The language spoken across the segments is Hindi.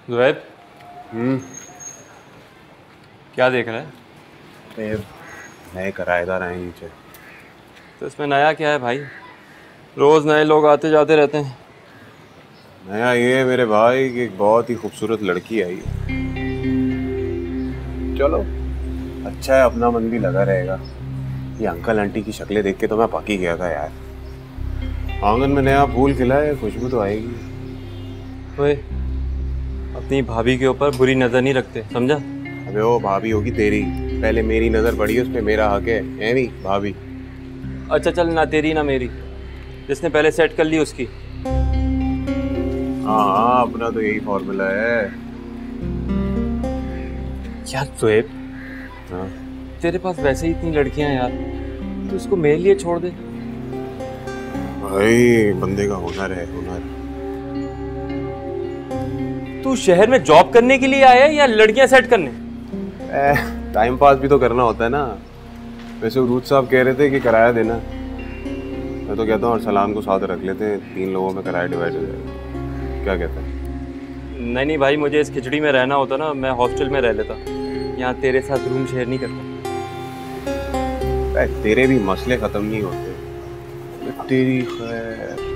ज़ुहैब। क्या देख रहा है? नए किराएदार आए नीचे। तो इसमें नया क्या है भाई? रोज नए लोग आते जाते रहते हैं। नया ये मेरे भाई की एक बहुत ही खूबसूरत लड़की आई है। चलो अच्छा है, अपना मन भी लगा रहेगा। ये अंकल आंटी की शक्लें देख के तो मैं पक ही गया था यार। आंगन में नया फूल खिला है, खुशबू तो आएगी। ओए, अपनी भाभी के ऊपर बुरी नजर नहीं रखते, समझा? अबे वो भाभी होगी तेरी, पहले मेरी नजर पड़ी है उस पे, मेरा हक है नहीं भाभी। अच्छा चल, ना तेरी ना मेरी, जिसने पहले सेट कर ली उसकी। हाँ हाँ, अपना तो यही फॉर्मूला है। यार ज़ुहैब, हाँ तेरे पास वैसे ही इतनी लड़कियां यार, तो इसको मेरे लिए छोड़ दे। भाई बंदे का हुनर है, हुनर। तू शहर में जॉब करने के लिए आया है या लड़कियां सेट करने? टाइम पास भी तो करना होता है ना। वैसे रूथ साहब कह रहे थे कि किराया देना। मैं तो कहता हूँ और सलाम को साथ रख लेते हैं, 3 लोगों में किराया डिवाइड हो जाएगा। क्या कहता है? नहीं नहीं भाई, मुझे इस खिचड़ी में रहना होता ना, मैं हॉस्टल में रह लेता। यहाँ तेरे साथ रूम शेयर नहीं करता। तेरे भी मसले खत्म नहीं होते। तेरी खैर।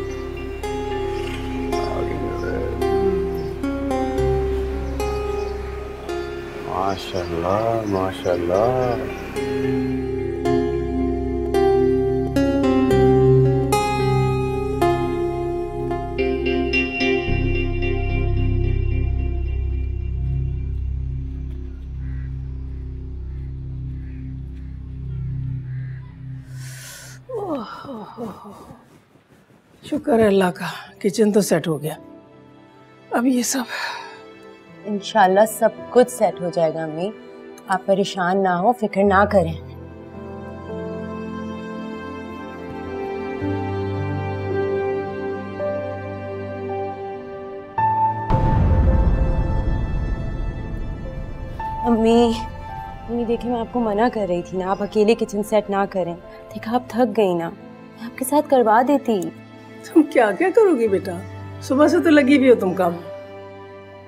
माशाल्लाह माशाल्लाह। शुक्र है अल्लाह का, किचन तो सेट हो गया। अब ये सब इंशाल्लाह सब कुछ सेट हो जाएगा अम्मी, आप परेशान ना हो, फिक्र ना करें। अम्मी अम्मी देखिए, मैं आपको मना कर रही थी ना, आप अकेले किचन सेट ना करें। देखा आप थक गई ना, मैं आपके साथ करवा देती। तुम क्या क्या करोगी बेटा, सुबह से तो लगी भी हो तुम काम।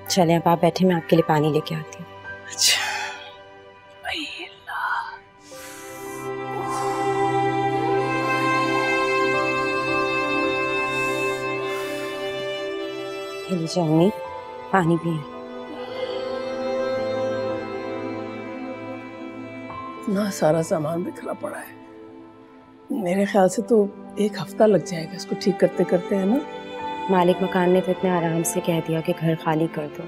चले अब आप बैठे, मैं आपके लिए पानी लेके आती हूँ। अच्छा ये लीजिए अम्मी, पानी पिए। इतना सारा सामान बिखरा पड़ा है, मेरे ख्याल से तो 1 हफ्ता लग जाएगा इसको ठीक करते करते, है ना? मालिक मकान ने तो इतने आराम से कह दिया कि घर खाली कर दो,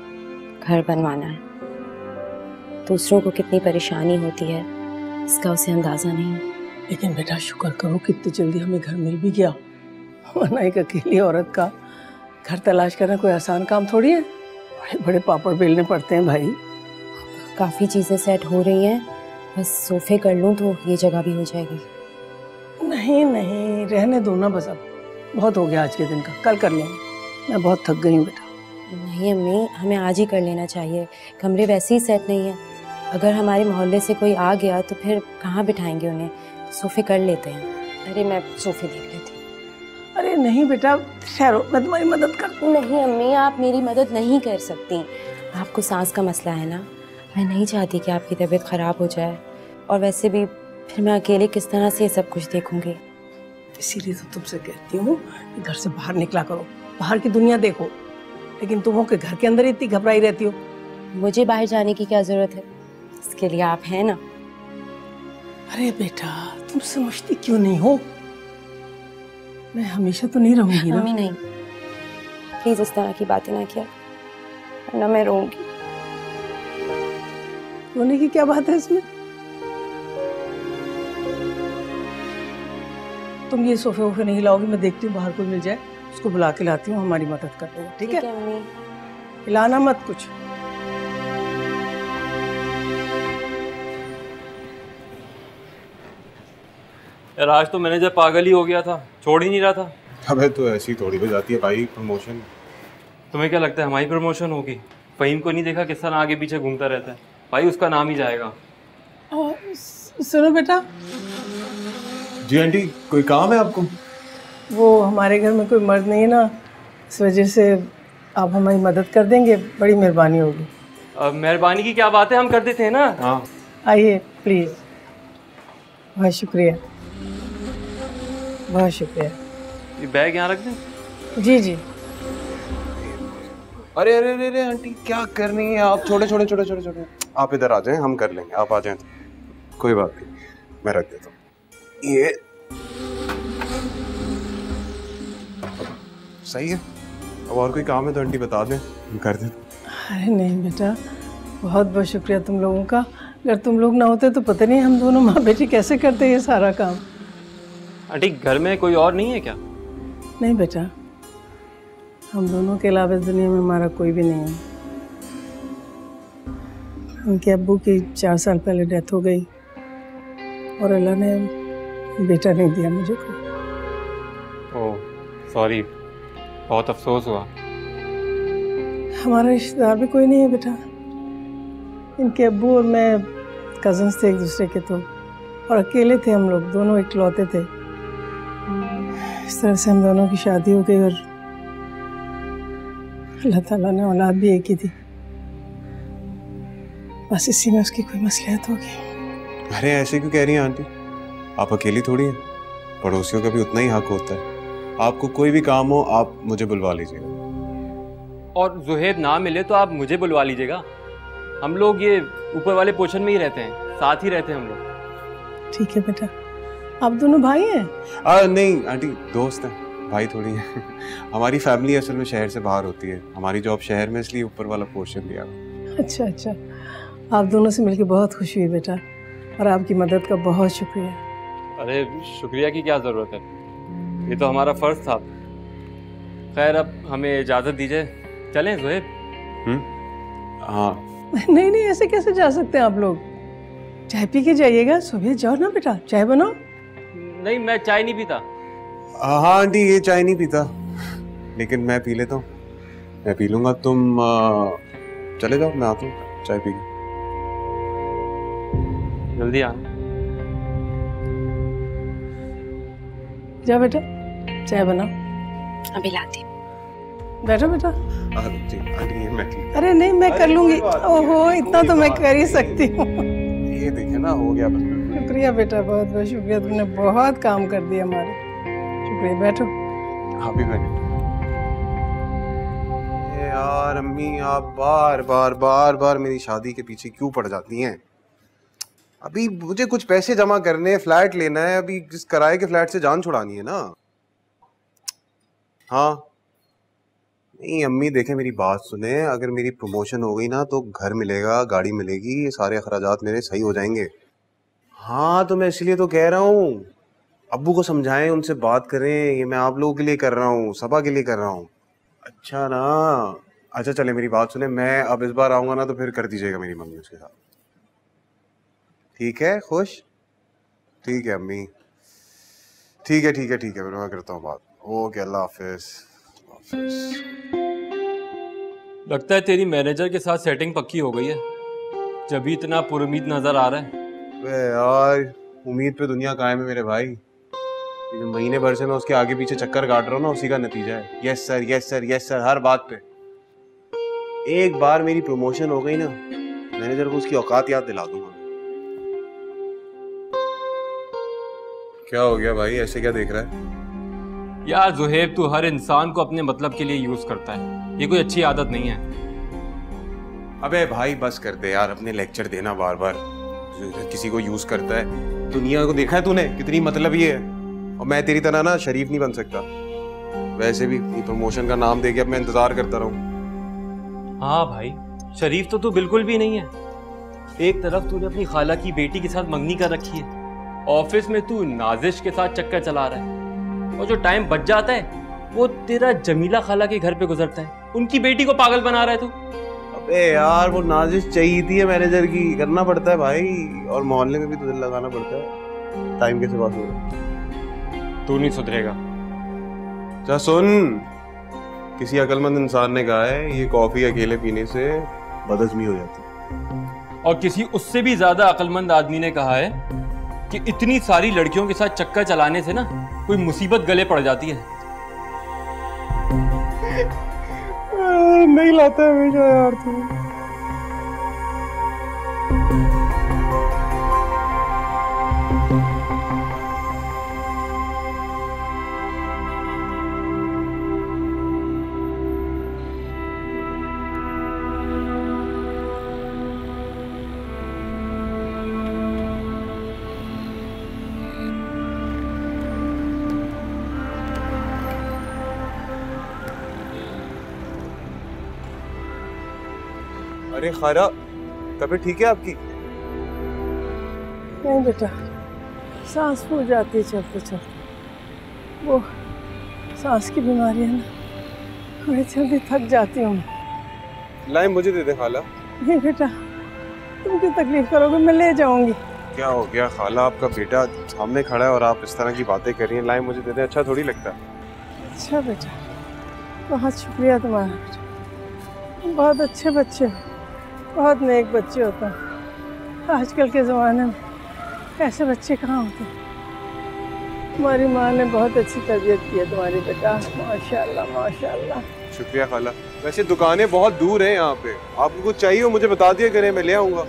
घर बनवाना है। दूसरों को कितनी परेशानी होती है इसका उसे अंदाजा नहीं है। लेकिन बेटा शुक्र करो कितनी जल्दी हमें घर मिल भी गया, वरना एक अकेली औरत का घर तलाश करना कोई आसान काम थोड़ी है। बड़े बड़े पापड़ बेलने पड़ते हैं भाई। काफ़ी चीज़ें सेट हो रही हैं, बस सोफे कर लूँ तो ये जगह भी हो जाएगी। नहीं नहीं रहने दो ना, बस अब बहुत हो गया आज के दिन का, कल कर लेंगे। मैं बहुत थक गई हूँ बेटा। नहीं अम्मी, हमें आज ही कर लेना चाहिए, कमरे वैसे ही सेट नहीं है। अगर हमारे मोहल्ले से कोई आ गया तो फिर कहाँ बिठाएंगे उन्हें, सोफे कर लेते हैं। अरे मैं सोफे देख लेती हूँ। अरे नहीं बेटा ठहरो, मैं तुम्हारी मदद कर। नहीं अम्मी, आप मेरी मदद नहीं कर सकती, आपको सांस का मसला है ना, मैं नहीं चाहती कि आपकी तबीयत ख़राब हो जाए, और वैसे भी फिर मैं अकेले किस तरह से ये सब कुछ देखूंगी। इसीलिए तो तुमसे कहती हूँ कि घर से बाहर निकला करो, बाहर की दुनिया देखो। लेकिन तुम हो कि घर के अंदर इतनी घबराई रहती हो। मुझे बाहर जाने की क्या जरूरत है, इसके लिए आप हैं ना। अरे बेटा तुम समझती क्यों नहीं हो, मैं हमेशा तो नहीं रहूंगी ना। मम्मी नहीं, प्लीज इस तरह की बातें ना किया, वरना मैं रोऊंगी। रोने की क्या बात है इसमें? तुम ये सोफे वोफे नहीं लाओगी, मैं देखती हूँ बाहर कोई मिल जाए, उसको बुला के लाती हूँ, हमारी मदद कर देगा। ठीक है मम्मी? हिलाना मत कुछ। यार आज तो मैनेजर पागल ही हो गया था, छोड़ ही नहीं रहा था। अबे तो ऐसी थोड़ी हो जाती है भाई प्रमोशन। तुम्हें क्या लगता है हमारी प्रमोशन होगी? फ़हीम को नहीं देखा किस तरह आगे पीछे घूमता रहता है, भाई उसका नाम ही जाएगा। सुनो बेटा। जी आंटी, कोई काम है आपको? वो हमारे घर में कोई मर्द नहीं है ना, इस वजह से आप हमारी मदद कर देंगे, बड़ी मेहरबानी होगी। मेहरबानी की क्या बात है, हम कर देते हैं ना। हाँ आइए प्लीज़। बहुत शुक्रिया, बहुत शुक्रिया। ये बैग यहाँ रख दें। जी जी। अरे अरे अरे अरे आंटी क्या कर रही हैं आप? छोटे छोटे छोटे छोटे छोटे आप इधर आ जाएं, हम कर लेंगे। आप आ जाएं तो कोई बात नहीं, मैं रख देता हूँ। ये सही है। अब और कोई काम है तो आंटी बता दें, हम कर दें। अरे नहीं बेटा, बहुत बहुत शुक्रिया तुम लोगों का। अगर तुम लोग ना होते तो पता नहीं हम दोनों माँ बेटी कैसे करते ये सारा काम। आंटी घर में कोई और नहीं है क्या? नहीं बेटा, हम दोनों के अलावा इस दुनिया में हमारा कोई भी नहीं है। उनके अब्बू की 4 साल पहले डेथ हो गई और अल्लाह ने बेटा नहीं दिया मुझे कोई। ओह सॉरी, बहुत अफसोस हुआ। हमारा रिश्तेदार भी कोई नहीं है बेटा। इनके अब्बू और मैं कज़न्स थे एक दूसरे के, तो और अकेले थे हम लोग, दोनों इकलौते थे। इस तरह से हम दोनों की शादी हो गई और अल्लाह ताला ने औलाद भी एक ही दी। बस इसी में उसकी कोई मसलियत होगी। अरे ऐसे क्यों कह रही हैं आंटी? आप अकेली थोड़ी हैं, पड़ोसियों का भी उतना ही हक होता है। आपको कोई भी काम हो आप मुझे बुलवा लीजिएगा। और जुहैब ना मिले तो आप मुझे बुलवा लीजिएगा। हम लोग ये ऊपर वाले पोर्शन में ही रहते हैं, साथ ही रहते हैं हम लोग। ठीक है बेटा। आप दोनों भाई हैं? नहीं आंटी, दोस्त हैं, भाई थोड़ी है। हमारी फैमिली असल में शहर से बाहर होती है, हमारी जॉब शहर में, इसलिए ऊपर वाला पोर्शन लिया। अच्छा अच्छा, आप दोनों से मिलकर बहुत खुशी हुई बेटा, और आपकी मदद का बहुत शुक्रिया। अरे शुक्रिया की क्या ज़रूरत है, ये तो हमारा फ़र्ज़ था। खैर अब हमें इजाज़त दीजिए, चलें जुहैब? हाँ। नहीं नहीं, ऐसे कैसे जा सकते हैं आप लोग? चाय पी के जाइएगा। सुबह जाओ ना बेटा, चाय बनाओ। नहीं, मैं चाय नहीं पीता। हाँ आंटी, ये चाय नहीं पीता, लेकिन मैं पी लेता हूँ। मैं पी लूँगा, तुम चले जाओ, मैं आता हूँ चाय पी के। जल्दी आना। जा बेटा, चाय बनाओ। अभी लाती। बैठो बेटा। जी आंटी, ये मैं ठीक। अरे नहीं, मैं कर लूंगी। ओहो, इतना तो मैं कर ही सकती हूँ। ये देखिए ना, हो गया बस। शुक्रिया बेटा, बहुत बहुत शुक्रिया, तुमने बहुत काम कर दिया हमारे। शुक्रिया, बैठो। हाँ भी बैठे। यार अम्मी, आप बार बार बार बार मेरी शादी के पीछे क्यों पड़ जाती हैं? अभी मुझे कुछ पैसे जमा करने हैं, फ्लैट लेना है, अभी जिस किराए के फ्लैट से जान छुड़ानी है ना। हाँ नहीं अम्मी, देखें मेरी बात सुने, अगर मेरी प्रमोशन हो गई ना तो घर मिलेगा, गाड़ी मिलेगी, ये सारे अखराजात मेरे सही हो जाएंगे। हाँ तो मैं इसलिए तो कह रहा हूँ, अब्बू को समझाएं, उनसे बात करें। ये मैं आप लोगों के लिए कर रहा हूँ, सबा के लिए कर रहा हूँ। अच्छा ना, अच्छा चले मेरी बात सुने, मैं अब इस बार आऊँगा ना तो फिर कर दीजिएगा मेरी मम्मी उसके साथ, ठीक है? खुश? ठीक है अम्मी, ठीक है ठीक है ठीक है, फिर मैं करता हूँ बात। ओके, अल्लाह हाफिज। लगता है तेरी मैनेजर के साथ सेटिंग पक्की हो गई है, जब भी इतना पुरुमीद नजर आ रहा है। अबे यार, उम्मीद पे दुनिया कायम है मेरे भाई। ये जो महीने भर से मैं उसके आगे पीछे चक्कर काट रहा हूँ ना, उसी का नतीजा है। Yes sir, yes sir, yes sir, हर बात पे। एक बार मेरी प्रमोशन हो गई ना, मैनेजर को उसकी औकात याद दिला दूंगा। क्या हो गया भाई, ऐसे क्या देख रहा है? यार जुहैब, तू हर इंसान को अपने मतलब के लिए यूज करता है, ये कोई अच्छी आदत नहीं है। अबे भाई बस कर दे यार, अपने लेक्चर देना बार बार। किसी को यूज करता है, दुनिया को देखा है तूने कितनी मतलब ये है। और मैं तेरी तरह ना शरीफ नहीं बन सकता। वैसे भी प्रमोशन का नाम दे के अब मैं इंतजार करता रहूं। हाँ भाई, शरीफ तो तू बिल्कुल भी नहीं है। एक तरफ तूने अपनी खाला की बेटी के साथ मंगनी कर रखी है, ऑफिस में तू नाजिश के साथ चक्कर चला रहा है, और जो टाइम बच जाता है वो तेरा जमीला खाला के घर पे गुजरता है, उनकी बेटी को पागल बना रहा है तू। अबे यार, वो नाजिश चाहिए थी मैनेजर की, करना पड़ता है भाई, और मोहल्ले में भी तो दिल लगाना पड़ता है। टाइम कैसे पास होगा? तू नहीं सुधरेगा। जा सुन, किसी अक्लमंद इंसान ने कहा है ये कॉफी अकेले पीने से बदहजमी हो जाती है, और किसी उससे भी ज्यादा अक्लमंद आदमी ने कहा है कि इतनी सारी लड़कियों के साथ चक्कर चलाने से ना कोई मुसीबत गले पड़ जाती है। नहीं लाता है हमेशा यार तू। अरे खारा, तबीयत ठीक है आपकी? नहीं बेटा, सांस फूल जाती है चलते चलते। वो सांस की बीमारी है ना, मैं जल्दी थक जाती हूँ। लाइम मुझे दे दे खाला। नहीं बेटा, तुम क्यों तकलीफ करोगे, मैं ले जाऊंगी। क्या हो गया खाला, आपका बेटा सामने खड़ा है और आप इस तरह की बातें कर रही हैं। लाइम मुझे दे दे, अच्छा थोड़ी लगता। अच्छा बेटा, बहुत शुक्रिया तुम्हारा बेटा, तुम बहुत अच्छे बच्चे हो, बहुत नेक बच्चे होते हैं। आजकल के ज़माने में ऐसे बच्चे कहाँ होते हैं। तुम्हारी माँ ने बहुत अच्छी तरबियत की है तुम्हारी बेटा, माशाल्लाह माशाल्लाह। शुक्रिया खाला। वैसे दुकानें बहुत दूर हैं यहाँ पे, आपको कुछ चाहिए हो मुझे बता दिया करें, मैं ले आऊँगा।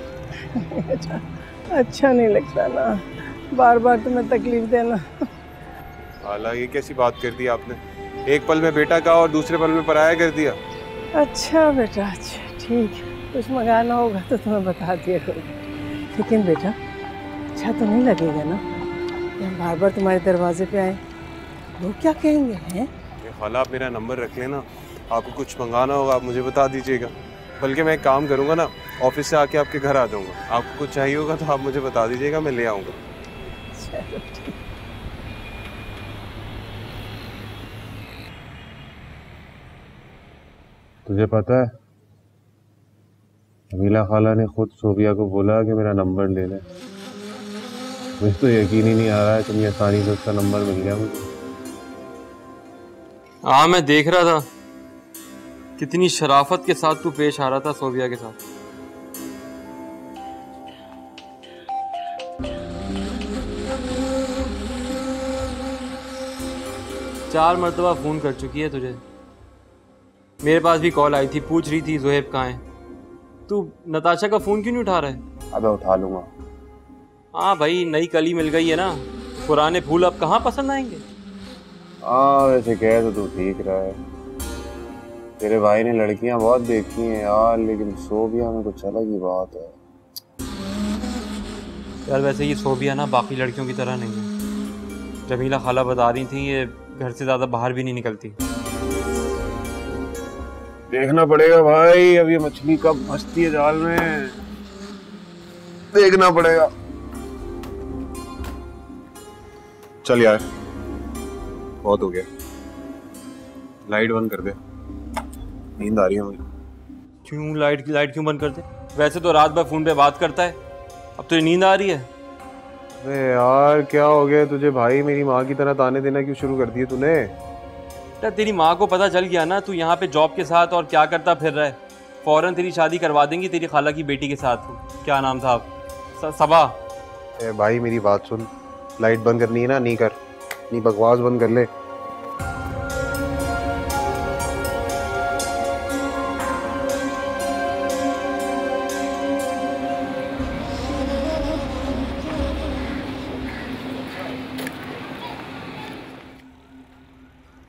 अच्छा नहीं लगता ना बार बार तुम्हें तकलीफ देना। खाला ये कैसी बात कर दी आपने, एक पल में बेटा का और दूसरे पल में पराया कर दिया। अच्छा बेटा, अच्छा ठीक है, कुछ मंगाना होगा तो तुम्हें बता दिया करूँगी। लेकिन बेटा अच्छा तो नहीं लगेगा ना कि हम बार बार तुम्हारे दरवाजे पे आए, लोग क्या कहेंगे हैं? खाला आप मेरा नंबर रख लेना, आपको कुछ मंगाना होगा आप मुझे बता दीजिएगा। बल्कि मैं एक काम करूँगा ना, ऑफिस से आके आपके घर आ जाऊँगा, आपको कुछ चाहिए होगा तो आप मुझे बता दीजिएगा, मैं ले आऊँगा। चलो ठीक। तुझे पता है अमीला खाला ने खुद सोबिया को बोला कि मेरा नंबर ले ले। मुझे तो यकीन ही नहीं आ रहा है इतनी आसानी से उसका नंबर मिल गया मुझे। हाँ मैं देख रहा था कितनी शराफत के साथ तू पेश आ रहा था सोबिया के साथ। चार मरतबा फोन कर चुकी है तुझे, मेरे पास भी कॉल आई थी, पूछ रही थी ज़ुहैब कहाँ है। तू नताशा का फोन क्यों नहीं उठा रहा है? अबे उठा लूंगा। हाँ भाई, नई कली मिल गई है ना, पुराने फूल अब कहाँ पसंद आएंगे। हाँ वैसे कह तो तू ठीक रहा है, तेरे भाई ने लड़कियां बहुत देखी हैं यार, लेकिन सोबिया में कुछ अलग ही बात है यार। वैसे ये सोबिया ना बाकी लड़कियों की तरह नहीं है। जमीला खाला बता रही थी ये घर से ज़्यादा बाहर भी नहीं निकलती। देखना पड़ेगा भाई, अब ये मछली कब फंसती है जाल में, देखना पड़ेगा। चल यार बहुत हो गया, लाइट बंद कर दे, नींद आ रही है मुझे। क्यों लाइट क्यों बंद कर दे? वैसे तो रात भर फोन पे बात करता है, अब तुझे नींद आ रही है? अरे यार क्या हो गया तुझे भाई, मेरी माँ की तरह ताने देना क्यों शुरू कर दिए तूने? यार तेरी माँ को पता चल गया ना तू यहाँ पे जॉब के साथ और क्या करता फिर रहा है, फौरन तेरी शादी करवा देंगी तेरी खाला की बेटी के साथ। क्या नाम था सबा? भाई मेरी बात सुन, लाइट बंद करनी है ना, नहीं कर, नहीं बकवास बंद कर ले।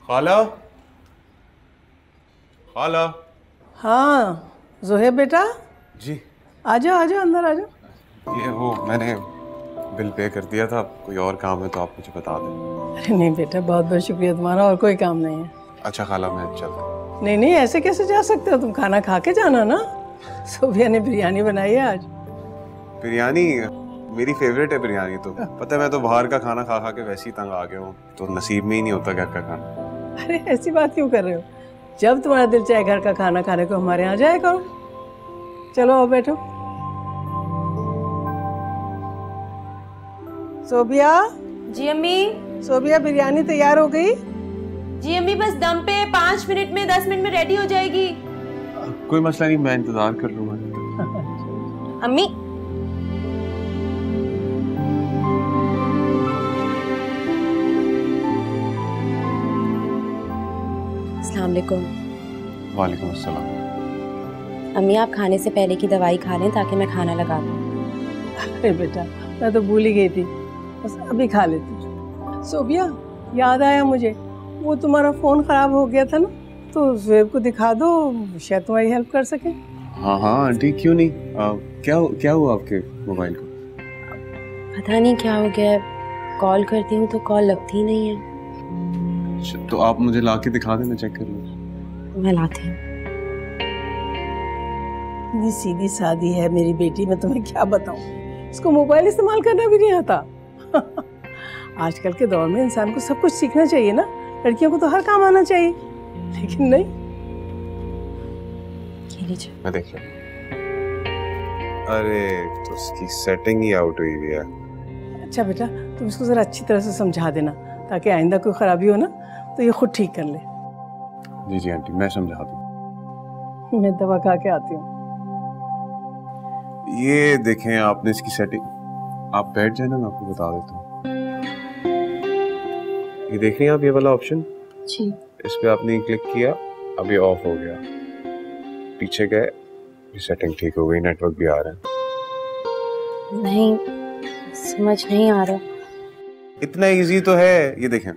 खाला, खाला। हाँ ज़ुहैब बेटा, जी आ जाओ अंदर आ जाओ। ये वो मैंने बिल पे कर दिया था, कोई और काम है तो आप मुझे बता दें। अरे नहीं बेटा, बहुत बहुत शुक्रिया तुम्हारा, और कोई काम नहीं है। अच्छा खाला मैं चलता हूँ। नहीं ऐसे कैसे जा सकते हो, तुम खाना खा के जाना ना। सोबिया ने बिरयानी बनाई है आज। बिरयानी मेरी फेवरेट है बिरयानी, तो पता है मैं तो बाहर का खाना खा खा के वैसे ही तंग आ गया हूँ, तो नसीब में ही नहीं होता घर का खाना। अरे ऐसी बात क्यों कर रहे हो, जब तुम्हारा दिल चाहे घर का खाना खाने को हमारे यहाँ जाया करो। चलो आओ बैठो। सोबिया। जी अम्मी। सोबिया बिरयानी तैयार हो गई? जी अम्मी बस दम पे 5 मिनट में 10 मिनट में रेडी हो जाएगी। कोई मसला नहीं, मैं इंतजार कर लूंगा। अम्मी अस्सलाम वालेकुम। वालेकुम अस्सलाम। अम्मी आप खाने से पहले की दवाई खा लें ताकि मैं खाना लगा दूँ। अरे बेटा मैं तो भूल ही गई थी, बस अभी खा लेती। सोबिया याद आया मुझे, वो तुम्हारा फ़ोन ख़राब हो गया था ना, तो ज़ुएब को दिखा दो, शायद तुम्हारी हेल्प कर सके। हाँ हाँ आंटी क्यों नहीं, क्या हुआ आपके मोबाइल को? पता नहीं क्या हो गया, कॉल करती हूँ तो कॉल लगती ही नहीं है। तो आप मुझे ला के दिखा दें, मैं चेक कर लूँ। मैं लाती हूँ। इतनी सीधी सादी है मेरी बेटी, मैं तुम्हें क्या बताऊँ, इसको मोबाइल इस्तेमाल करना भी नहीं आता। आजकल के दौर में इंसान को सब कुछ सीखना चाहिए ना, लड़कियों को तो हर काम आना चाहिए, लेकिन नहीं। मैं देख लिया। अरे तो उसकी सेटिंग ही आउट हुई है। अच्छा बेटा तुम इसको जरा अच्छी तरह से समझा देना, ताकि आइंदा कोई खराबी हो ना तो ये खुद ठीक कर ले। जी जी आंटी मैं समझा दूँ। मैं दवा खा के आती हूँ। ये देखें आपने इसकी सेटिंग, आप बैठ जाए ना, मैं आपको बता देता हूँ। ये देख रही हैं आप, ये वाला ऑप्शन जी। इस पे आपने क्लिक किया, अब ये ऑफ हो गया। पीछे गए, ये सेटिंग ठीक हो गई, नेटवर्क भी आ रहा है। नहीं समझ नहीं आ रहा। इतना इजी तो है, ये देखें,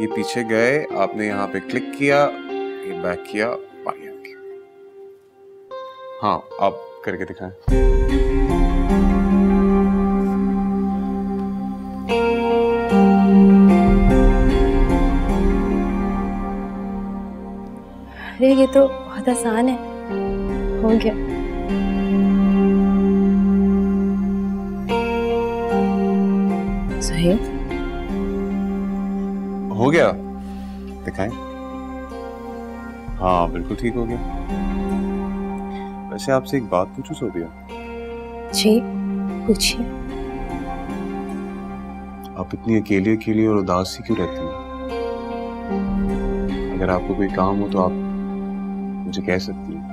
ये पीछे गए, आपने यहाँ पे क्लिक किया, ये बैक किया, आगे आ गया। हाँ आप करके दिखाएं। अरे ये तो बहुत आसान है, हो गया। सही हो गया, दिखाएं। हाँ बिल्कुल ठीक हो गया। वैसे आपसे एक बात पूछूं सोबिया? जी पूछिए। आप इतनी अकेली अकेली और उदास सी क्यों रहती हैं? अगर आपको कोई काम हो तो आप मुझे कह सकती हैं,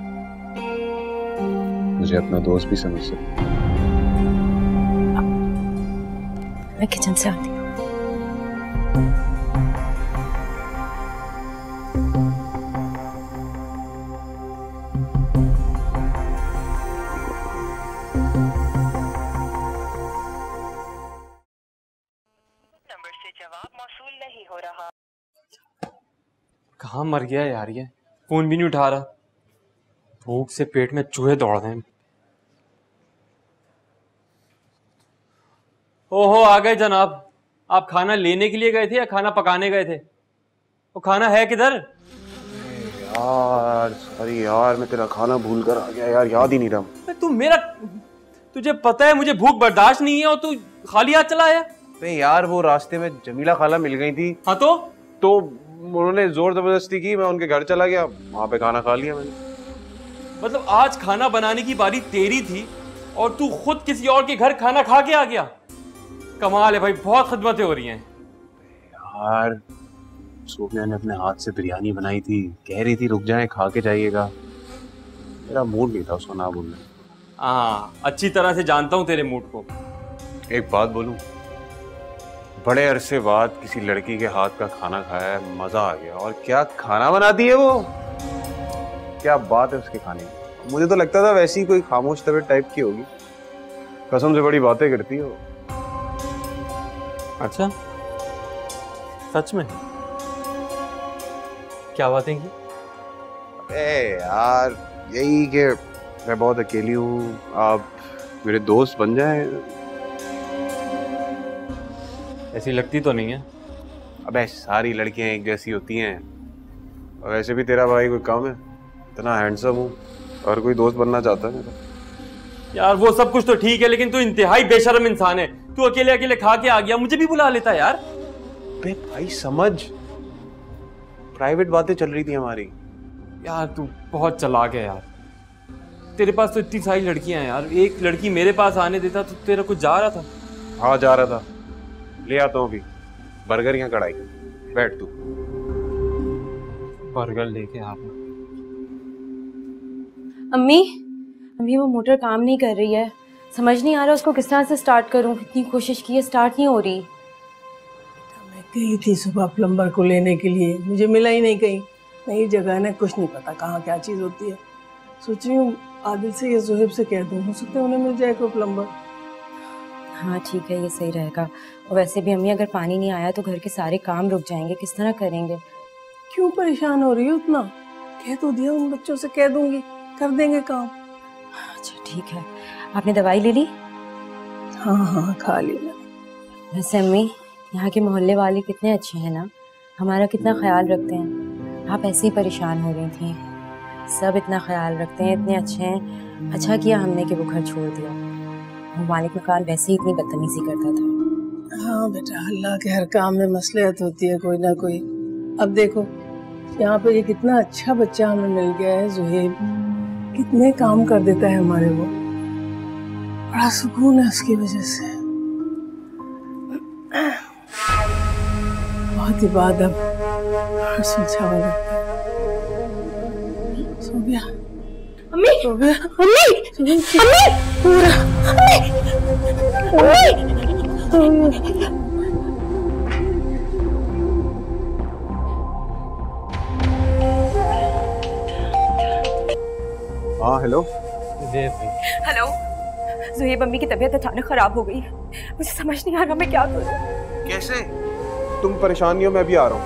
मुझे अपना दोस्त भी समझ सकती हैं। मैं किचन से आती हूँ। नंबर से जवाब मौसूल नहीं हो रहा। कहाँ मर गया यार, ये फोन भी नहीं उठा रहा। भूख से पेट में चूहे दौड़ रहे हैं। ओहो आ गए जनाब। आप खाना लेने के लिए गए थे या खाना पकाने गए थे? वो खाना है किधर? यार सॉरी यार, मैं तेरा खाना भूल कर आ गया यार, याद ही नहीं रहा। तू मेरा, तुझे पता है मुझे भूख बर्दाश्त नहीं है और तू खाली हाथ चला आया। नहीं यार, वो रास्ते में जमीला खाला मिल गई थी। हाँ तो उन्होंने जोर जबरदस्ती की, मैं उनके घर चला गया, वहां पे खाना खा लिया मैंने। मतलब आज खाना बनाने की बारी तेरी थी और तू खुद किसी और के घर खाना खा के आ गया। कमाल है भाई, बहुत खिदमतें हो रही हैं। यार सोफिया ने अपने हाथ से बिरयानी बनाई थी, कह रही थी रुक जाएं खा के जाइएगा। मेरा मूड नहीं था उसको ना बोलने। हाँ अच्छी तरह से जानता हूँ तेरे मूड को। एक बात बोलूं, बड़े अरसे बाद किसी लड़की के हाथ का खाना खाया है, मजा आ गया। और क्या खाना बनाती है वो, क्या बात है उसके खाने की। मुझे तो लगता था वैसी ही कोई खामोश तबीयत टाइप की होगी, कसम से बड़ी बातें करती है वो। अच्छा सच में? क्या बातें की? अरे यार यही कि मैं बहुत अकेली हूँ, आप मेरे दोस्त बन जाएं। ऐसी लगती तो नहीं है। अबे सारी लड़कियां एक जैसी होती हैं, और वैसे भी तेरा भाई कोई कम है, इतना हैंडसम हूँ, और कोई दोस्त बनना चाहता है मेरा। यार वो सब कुछ तो ठीक है, लेकिन तू इंतहाई बेशर्म इंसान है। तू अकेले अकेले खा के आ गया, मुझे भी बुला लेता यार। बे भाई समझ, प्राइवेट बातें चल रही थी हमारी। यार तू बहुत चालाक है यार। तेरे पास तो इतनी सारी लड़कियां हैं यार, एक लड़की मेरे पास आने देता तो तेरा कुछ जा रहा था। हाँ जा रहा था, ले आता हूँ अभी बर्गर या कढ़ाई, बैठ तू। बर्गर लेके आ। अम्मी अम्मी वो मोटर काम नहीं कर रही है, समझ नहीं आ रहा उसको किस तरह से स्टार्ट करूं। कितनी कोशिश की है, स्टार्ट नहीं हो रही। मैं गई थी सुबह प्लम्बर को लेने के लिए, मुझे मिला ही नहीं कहीं। नई जगह ने कुछ नहीं पता कहाँ क्या चीज़ होती है। सोच रही हूँ आदिल से या जोहेब से कह दूँ, हो सकता है उन्हें मिल जाए कोई प्लम्बर। हाँ ठीक है, ये सही रहेगा। और वैसे भी अम्मी अगर पानी नहीं आया तो घर के सारे काम रुक जाएंगे, किस तरह करेंगे? क्यों परेशान हो रही हो उतना? कह तो दिया, उन बच्चों से कह दूंगी, कर देंगे काम। अच्छा ठीक है। आपने दवाई ले ली? हाँ हाँ खा ली मैंने। वैसे अम्मी यहाँ के मोहल्ले वाले कितने अच्छे हैं ना, हमारा कितना ख्याल रखते हैं। आप ऐसे ही परेशान हो रही थी, सब इतना ख्याल रखते हैं, इतने अच्छे हैं। अच्छा किया हमने कि वो घर छोड़ दिया, वो मालिक मकान वैसे ही इतनी बदतमीजी करता था। हाँ बेटा, अल्लाह के हर काम में मसलहत होती है कोई ना कोई। अब देखो यहाँ पे ये कितना अच्छा बच्चा हमें मिल गया है जोहेब, कितने काम कर देता है हमारे, वो बड़ा सुकून है उसकी वजह से। बहुत ही बाद अब सुलझा हुआ लगता है। सो गया अम्मी, सो गया अम्मी, अम्मी, पूरा हाँ हेलो। हेलो, ज़ुहैब अम्मी की तबीयत अचानक खराब हो गई है, मुझे समझ नहीं आ रहा मैं क्या करूं। कैसे? तुम परेशान नहीं हो, मैं भी आ रहा हूँ।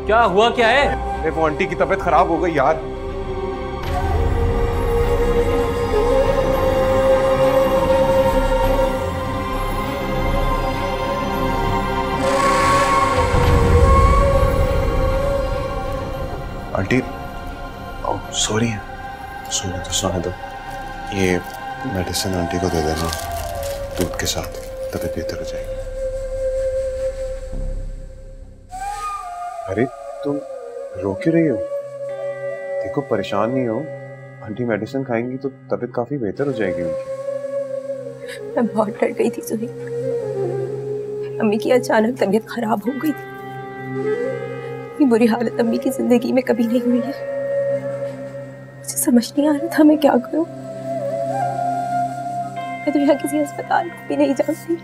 क्या हुआ, क्या है? अरे वो आंटी की तबीयत खराब हो गई यार। आंटी सॉरी, सोने दो। ये मेडिसिन आंटी को दे देना दूध के साथ, तबीयत बेहतर हो जाएगी। अरे तुम रो क्यों रही हो? देखो परेशान नहीं हो, आंटी मेडिसिन खाएंगी तो तबीयत काफी बेहतर हो जाएगी उनकी। मैं बहुत डर गई थी ज़ुहैब, अम्मी की अचानक तबीयत खराब हो गई थी। इतनी बुरी हालत अम्मी की जिंदगी में कभी नहीं हुई है, मुझे समझ नहीं आ रहा था मैं क्या करूं। मैं तो यहाँ किसी अस्पताल को भी नहीं जानती,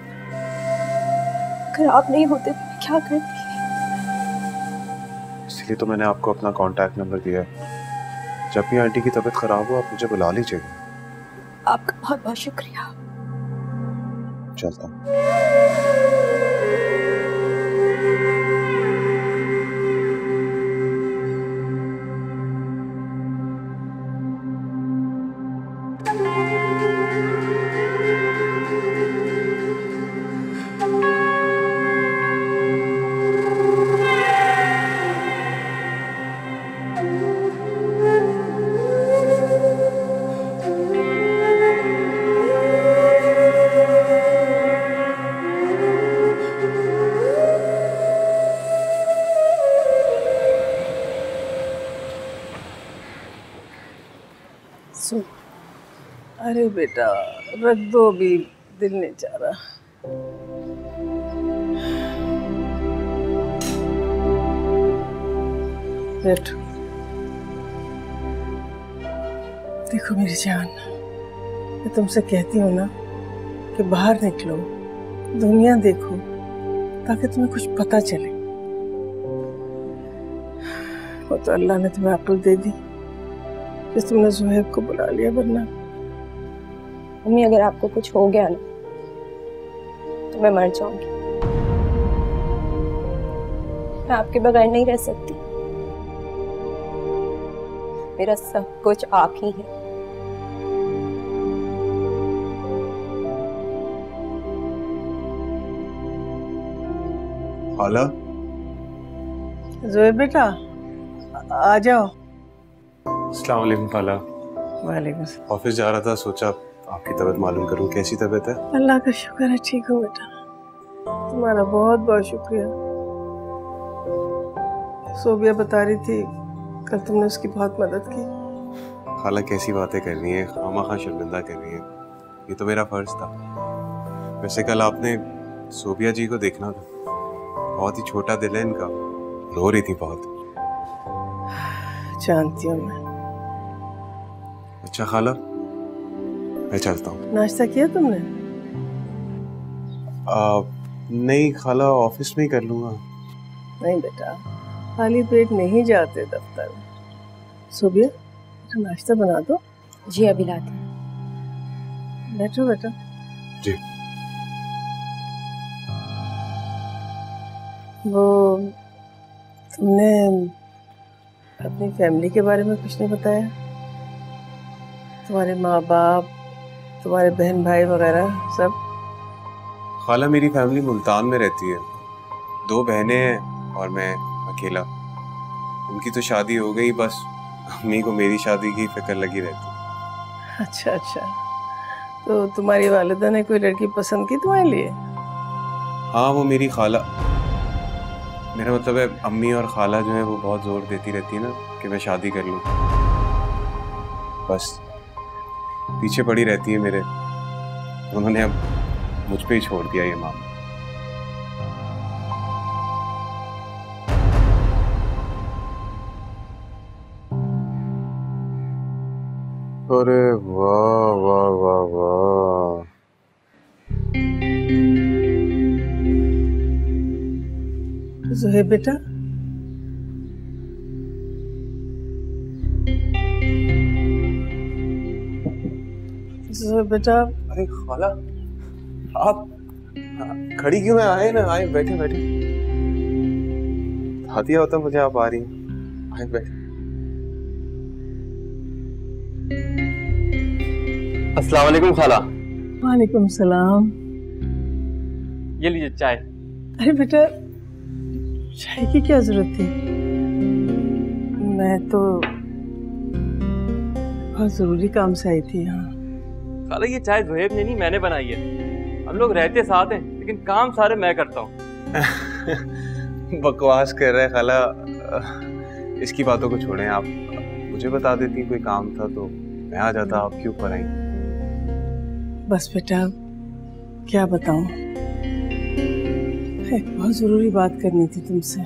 अगर आप नहीं होते तो मैं क्या करती। इसलिए तो मैंने आपको अपना कांटेक्ट नंबर दिया है, जब भी आंटी की तबीयत खराब हो आप मुझे बुला लीजिएगा। आपका बहुत बहुत शुक्रिया। चलता हूँ। अरे बेटा रख दो, अभी दिल नहीं चाह रहा। बैठो। देखो मेरी जान, मैं तुमसे कहती हूँ ना कि बाहर निकलो, दुनिया देखो, ताकि तुम्हें कुछ पता चले। वो तो अल्लाह ने तुम्हें अक्ल दे दी जिस तुमने ज़ुहैब को बुला लिया, वरना मम्मी अगर आपको कुछ हो गया ना तो मैं मर जाऊंगी, मैं आपके बगैर नहीं रह सकती। मेरा सब कुछ आप ही है। हाला, ज़ुहैब बेटा आ जाओ। अस्सलाम वालेकुम खाला। वालेकुम सलाम। ऑफिस जा रहा था, सोचा आपकी तबीयत मालूम करूं, कैसी तबीयत है? अल्लाह का शुक्र है ठीक हो बेटा, तुम्हारा बहुत बहुत शुक्रिया। सोबिया बता रही थी कल तुमने उसकी बहुत मदद की। खाला कैसी बातें कर रही है, खामा शर्मिंदा कर रही है, ये तो मेरा फर्ज था। वैसे कल आपने सोबिया जी को देखना था, बहुत ही छोटा दिल है इनका, रो रही थी बहुत। जानती हूँ मैं। अच्छा खाला मैं चलता हूँ। नाश्ता किया तुमने? नहीं खाला, ऑफिस में ही कर लूँगा। नहीं बेटा, खाली पेट नहीं जाते दफ्तर। सुबिया, नाश्ता बना दो। जी अभी लाती हूँ। बैठो बेटा। जी। वो तुमने अपनी फैमिली के बारे में कुछ नहीं बताया? तुम्हारे माँ बाप, तुम्हारे बहन भाई वगैरह सब? खाला मेरी फैमिली मुल्तान में रहती है, 2 बहनें हैं और मैं अकेला। उनकी तो शादी हो गई, बस अम्मी को मेरी शादी की फिक्र लगी रहती। अच्छा अच्छा, तो तुम्हारी वालिदा ने कोई लड़की पसंद की तुम्हारे लिए? हाँ, वो मेरी खाला, मेरा मतलब है अम्मी और खाला जो है वो बहुत जोर देती रहती है ना कि मैं शादी कर लूँ। बस पीछे पड़ी रहती है मेरे। उन्होंने अब मुझ पे ही छोड़ दिया ये मामला। अरे वाह वाह वाह वाह, ज़ोहैब बेटा, ज़ोहैब बेटा। अरे खाला आप खड़ी क्यों है? आए ना, आए, बैठे बैठे। हाथिया होता मुझे आप आ रही हैं। आए बैठे। अस्सलाम वालेकुम खाला। वालेकुम सलाम। ये लीजिए चाय। अरे बेटा, चाय की क्या जरूरत थी? मैं तो बहुत जरूरी काम से आई थी यहाँ। खाला ये चाय ज़ोहैब ने नहीं, मैंने बनाई है। हम लोग रहते साथ हैं लेकिन काम सारे मैं करता हूँ। बकवास कर रहे हैं खाला। इसकी बातों को छोड़ें, आप मुझे बता देती कोई काम था तो मैं आ जाता। आप क्यों पर आई? बस बेटा, क्या बताऊं, एक बहुत जरूरी बात करनी थी तुमसे।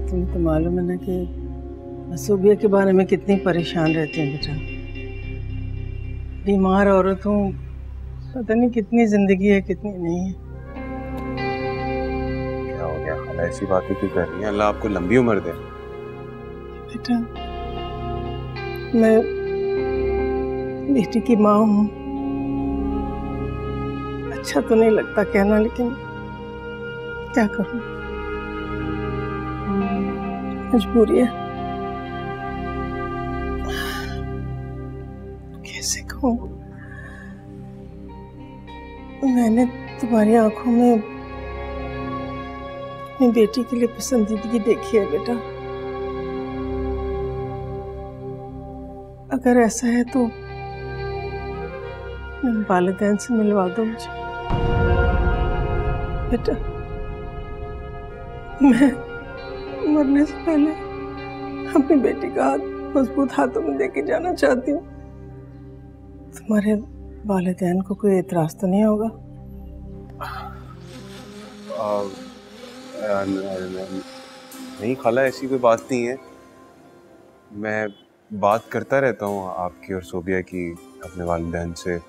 तुम्हें तो मालूम है ना कि मसूबिया के बारे में कितनी परेशान रहती हूँ बेटा। बीमार औरत हूँ, पता नहीं कितनी जिंदगी है कितनी नहीं है। क्या हो गया खाला, ऐसी बातें क्यों कर रही हैं? अल्लाह आपको लंबी उम्र दे। बेटा, मैं बेटी की माँ हूँ। अच्छा तो नहीं लगता कहना, लेकिन क्या करूँ, मजबूरी है। कैसे कहूँ, मैंने तुम्हारी आंखों में अपनी बेटी के लिए पसंदीदगी देखी है बेटा। अगर ऐसा है तो मेरे वालिदैन से मिलवा दो मुझे बेटा। मैं मरने से पहले अपनी बेटी का हाथ मजबूत हाथों में देके जाना चाहती हूँ। तुम्हारे वालिदैन को कोई एतराज तो नहीं होगा? नहीं खाला, ऐसी कोई बात नहीं है। मैं बात करता रहता हूँ आपकी और सोबिया की अपने वालिदैन से।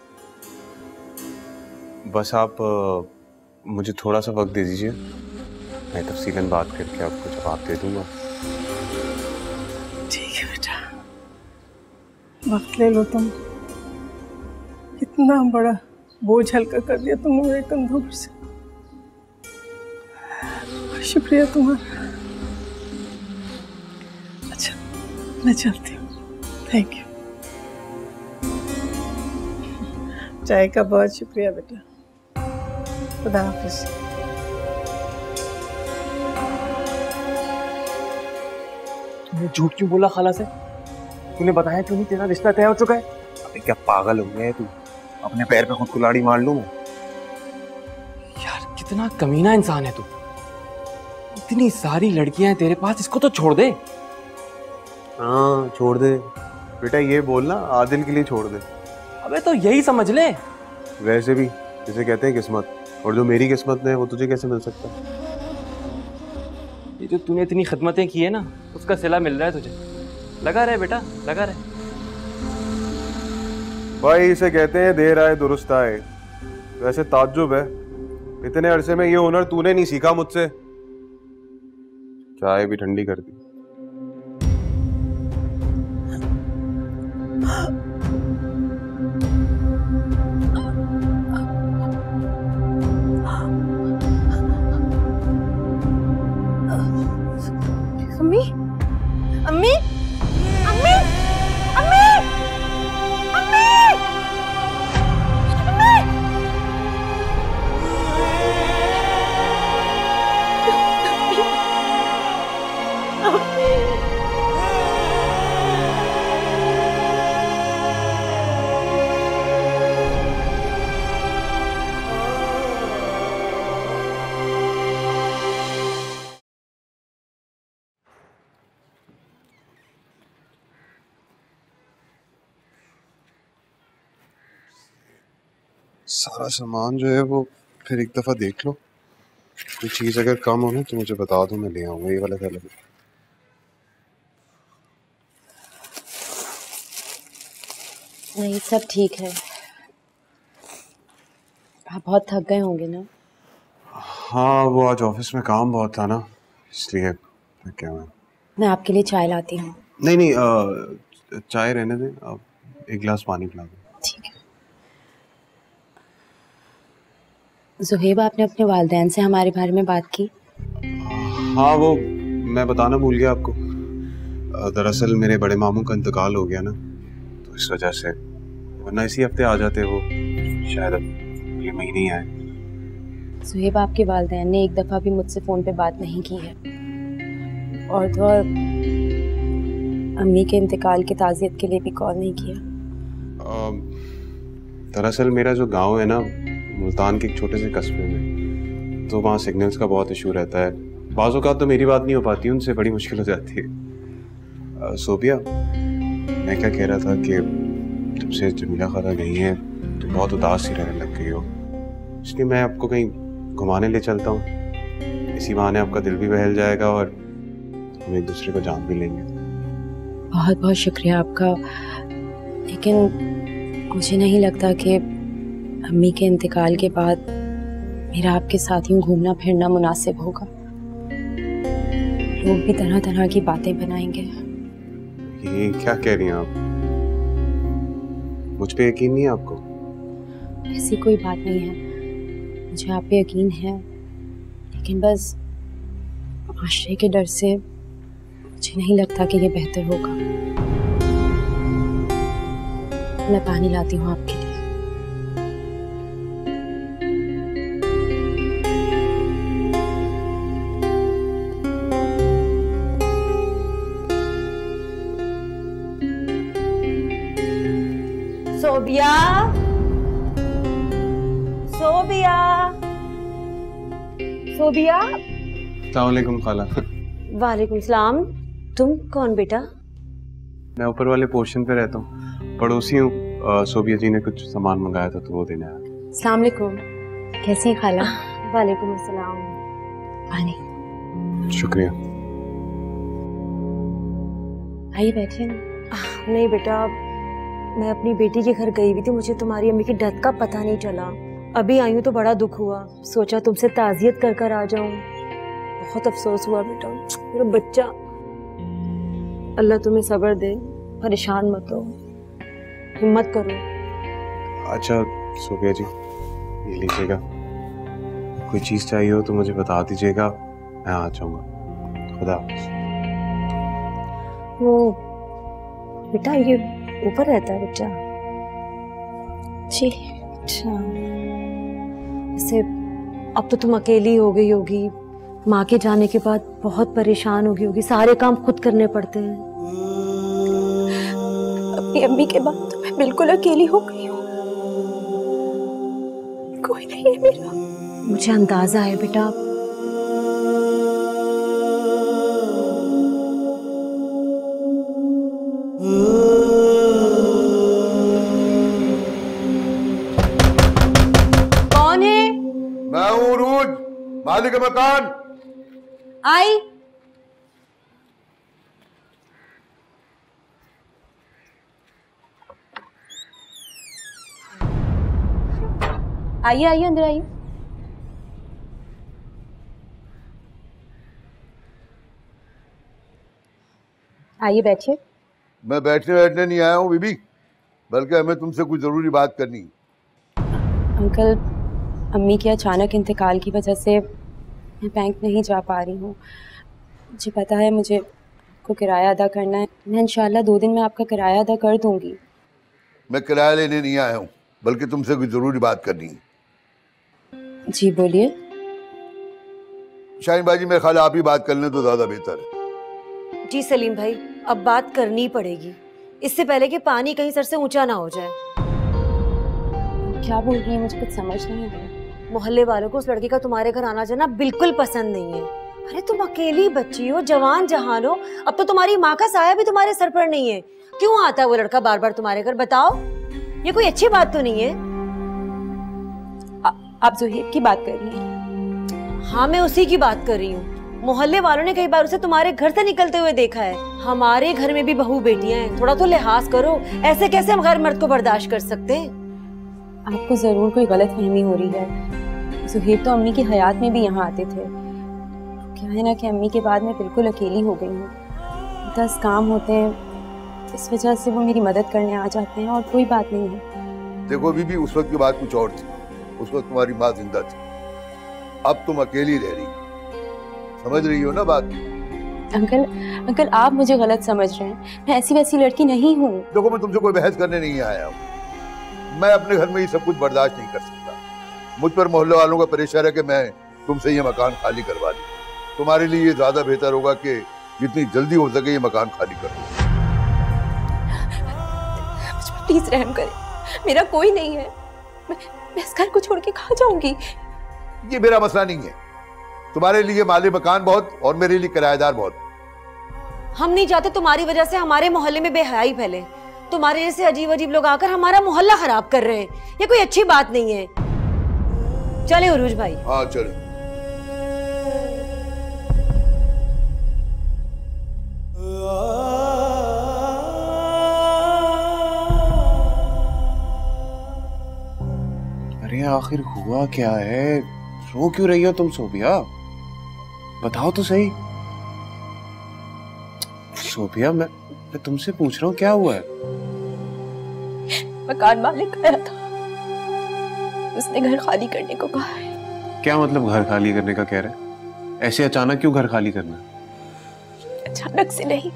बस आप मुझे थोड़ा सा वक्त दे दीजिए, मैं तफसीलन बात करके आपको जवाब दे दूंगा। ठीक है बेटा, वक्त ले लो तुम। कितना बड़ा बोझ हल्का कर दिया तुमने मेरे कंधों पर से। शुक्रिया तुम्हारा। अच्छा, मैं चलती हूँ। Thank you. चाय का बहुत शुक्रिया बेटा। खुदा हाफिज। तूने झूठ क्यों बोला खाला से? तूने बताया क्यों नहीं तेरा रिश्ता तय हो चुका है? अबे क्या पागल हो गया है तू? अपने पैर पे खुद कुल्हाड़ी मार लूं मैं? यार कितना कमीना इंसान है तू। इतनी सारी लड़कियां हैं तेरे पास, इसको तो छोड़ दे। हाँ छोड़ दे बेटा, ये बोलना आदिल के लिए छोड़ दे। अबे तो यही समझ ले। वैसे भी जिसे कहते हैं किस्मत, और जो मेरी किस्मत में है वो तुझे कैसे मिल सकता है? ये जो तूने इतनी खिदमतें की है ना, उसका सिला मिल रहा है तुझे। लगा रहे बेटा, लगा रहे। भाई इसे कहते हैं देर आए दुरुस्त आए। वैसे ताज्जुब है, इतने अरसे में ये हुनर तूने नहीं सीखा मुझसे। चाय भी ठंडी कर दी। अम्मी, अम्मी, अम्मी, अम्मी, अम्मी, सारा सामान जो है वो फिर एक दफ़ा देख लो, कोई चीज़ अगर कम हो ना तो मुझे बता दो, मैं ले आऊँगा। ये वाला कलर नहीं, सब ठीक है। आप बहुत थक गए होंगे ना? हाँ, वो आज ऑफिस में काम बहुत था ना, इसलिए क्या मैं आपके लिए चाय लाती हूँ। नहीं, चाय रहने दें, आप एक गिलास पानी पिला दो। ठीक है। ज़ुहैब, आपने अपने वालिदैन से हमारे बारे में बात की? हाँ, वो मैं बताना भूल गया आपको। दरअसल मेरे बड़े मामू का इंतकाल हो गया ना, तो इस वजह से, वरना इसी हफ्ते आ जाते वो, शायद अब अगले महीने ही आए। ज़ुहैब, आपके वालिदैन ने एक दफ़ा भी मुझसे फ़ोन पे बात नहीं की है, और तो और अम्मी के इंतकाल की ताज़ियत के लिए भी कॉल नहीं किया। दरअसल मेरा जो गांव है ना, मुल्तान के एक छोटे से कस्बे में, तो वहाँ सिग्नल्स का बहुत इशू रहता है। बाज़ औक़ात तो मेरी बात नहीं हो पाती, उनसे बड़ी मुश्किल हो जाती है। सोबिया, मैं क्या कह रहा था कि जब से जमीला खाला गई हैं तो बहुत उदास ही रहने लग गई हो, इसलिए मैं आपको कहीं घुमाने ले चलता हूँ। इसी बहाने आपका दिल भी बहल जाएगा और हम एक दूसरे को जान भी लेंगे। बहुत बहुत शुक्रिया आपका, लेकिन मुझे नहीं लगता कि अम्मी के इंतकाल के बाद मेरा आपके साथ यूं घूमना फिरना मुनासिब होगा। लोग भी तरह तरह की बातें बनाएंगे। ये क्या कह रही हैं आप? मुझ पे यकीन नहीं है आपको? ऐसी कोई बात नहीं है, मुझे आप पे यकीन है, लेकिन बस माशरे के डर से मुझे नहीं लगता कि ये बेहतर होगा। मैं पानी लाती हूँ आपके लिए। सोबिया, सोबिया, सोबिया। अस्सलाम वालेकुम खाला। वालेकुम सलाम। तुम कौन बेटा? मैं ऊपर वाले पोर्शन पे रहता हूँ, पड़ोसी हूँ। सोबिया जी ने कुछ सामान मंगाया था तो वो देने आया। अस्सलाम वालेकुम। कैसी हैं खाला? वालेकुम अस्सलाम। पानी। शुक्रिया। आइए बैठिए ना। नहीं बेटा, मैं अपनी बेटी के घर गई हुई थी, मुझे तुम्हारी अम्मी की डेथ का पता नहीं चला। अभी आई हूँ तो बड़ा दुख हुआ, सोचा तुमसे ताज़ियत कर कर आ जाऊँ। बहुत अफसोस हुआ बेटा, मेरा बच्चा। अल्लाह तुम्हें सब्र दे, परेशान मत हो, हिम्मत करो। अच्छा सोबिया जी, ये लीजिएगा, कोई चीज़ चाहिए हो तो मुझे बता दीजिएगा, मैं आ जाऊँगा। खुदा हाफ़िज़। वो बेटा, ये ऊपर रहता है बच्चा? जी। अच्छा, वैसे अब तो तुम अकेली हो गई होगी, माँ के जाने के बाद बहुत परेशान हो गई होगी, सारे काम खुद करने पड़ते हैं। अपनी अम्मी के बाद तो मैं बिल्कुल अकेली हो गई हूँ, कोई नहीं है मेरा। मुझे अंदाजा है बेटा, मैं हूँ रूज, मालिक मकान। आई। आइए आइए, अंदर आइए। आइए बैठिए। मैं बैठने नहीं आया हूँ बीबी, बल्कि हमें तुमसे कुछ जरूरी बात करनी है। अंकल, अम्मी के अचानक इंतकाल की वजह से मैं बैंक नहीं जा पा रही हूँ। मुझे पता है मुझे आपको किराया अदा करना है। मैं इंशाल्लाह 2 दिन में आपका किराया अदा कर दूंगी। मैं किराया लेने नहीं आया हूँ, बल्कि तुमसे कुछ जरूरी बात करनी है। जी बोलिए। शाहीन बाजी, मेरे ख्याल आप ही बात कर लें तो ज्यादा बेहतर है। जी सलीम भाई, अब बात करनी पड़ेगी, इससे पहले कि पानी कहीं सर से ऊंचा ना हो जाए। क्या बोल रही है, मुझे कुछ समझ नहीं आ रहा। मोहल्ले वालों को उस लड़के का तुम्हारे घर आना जाना बिल्कुल पसंद नहीं है। अरे तुम अकेली बच्ची हो, जवान जहान हो, अब तो तुम्हारी माँ का साया भी तुम्हारे सर पर नहीं है। क्यों आता है वो लड़का बार बार तुम्हारे घर, बताओ? ये कोई अच्छी बात तो नहीं है। आप ज़ुहैब की बात कर रही हैं? हाँ, मैं उसी की बात कर रही हूँ। मोहल्ले वालों ने कई बार उसे तुम्हारे घर से निकलते हुए देखा है। हमारे घर में भी बहू बेटियां हैं, थोड़ा तो लिहाज करो। ऐसे कैसे हम गैर मर्द को बर्दाश्त कर सकते हैं? आपको जरूर कोई गलत फहमी हो रही है। ज़ुहैब तो अम्मी की हयात में भी यहाँ आते थे। क्या है ना कि अम्मी के बाद मैं बिल्कुल अकेली हो गई हूँ। 10 काम होते हैं, इस वजह से वो मेरी मदद करने आ जाते हैं और कोई बात नहीं है। देखो बीबी, उस वक्त की बात कुछ और थी। उस वक्त तुम्हारी माँ जिंदा थी, अब तुम अकेली रह रही, समझ रही हो ना बात? अंकल आप मुझे गलत समझ रहे हैं। मैं ऐसी वैसी लड़की नहीं हूँ। देखो, मैं तुमसे कोई बहस करने नहीं आया हूँ। मैं अपने घर में ये सब कुछ बर्दाश्त नहीं कर सकता। मुझ पर मोहल्ले वालों का प्रेशर है कि मैं तुमसे ये मकान खाली करवा दूं। तुम्हारे लिए ये ज्यादा बेहतर होगा कि जितनी जल्दी हो सके ये मकान खाली कर दो। प्लीज रहम करें, मेरा कोई नहीं है। मैं इस घर को छोड़ के कहाँ जाऊंगी? ये मेरा मसला नहीं है। तुम्हारे लिए माली मकान बहुत और मेरे लिए किराएदार बहुत। हम नहीं चाहते तुम्हारी वजह से हमारे मोहल्ले में बेहयाई फैले। तुम्हारे जैसे अजीब अजीब लोग आकर हमारा मोहल्ला खराब कर रहे हैं। ये कोई अच्छी बात नहीं है। चले उरूज भाई। हाँ चलो। अरे आखिर हुआ क्या है? रो क्यों रही हो तुम सोफिया? बताओ तो सही। सोफिया, मैं तुमसे पूछ रहा हूँ क्या हुआ है? मकान मालिक आया था, उसने घर खाली करने को कहा है। क्या मतलब घर खाली करने का कह रहा है? ऐसे अचानक क्यों घर खाली करना? अचानक से नहीं,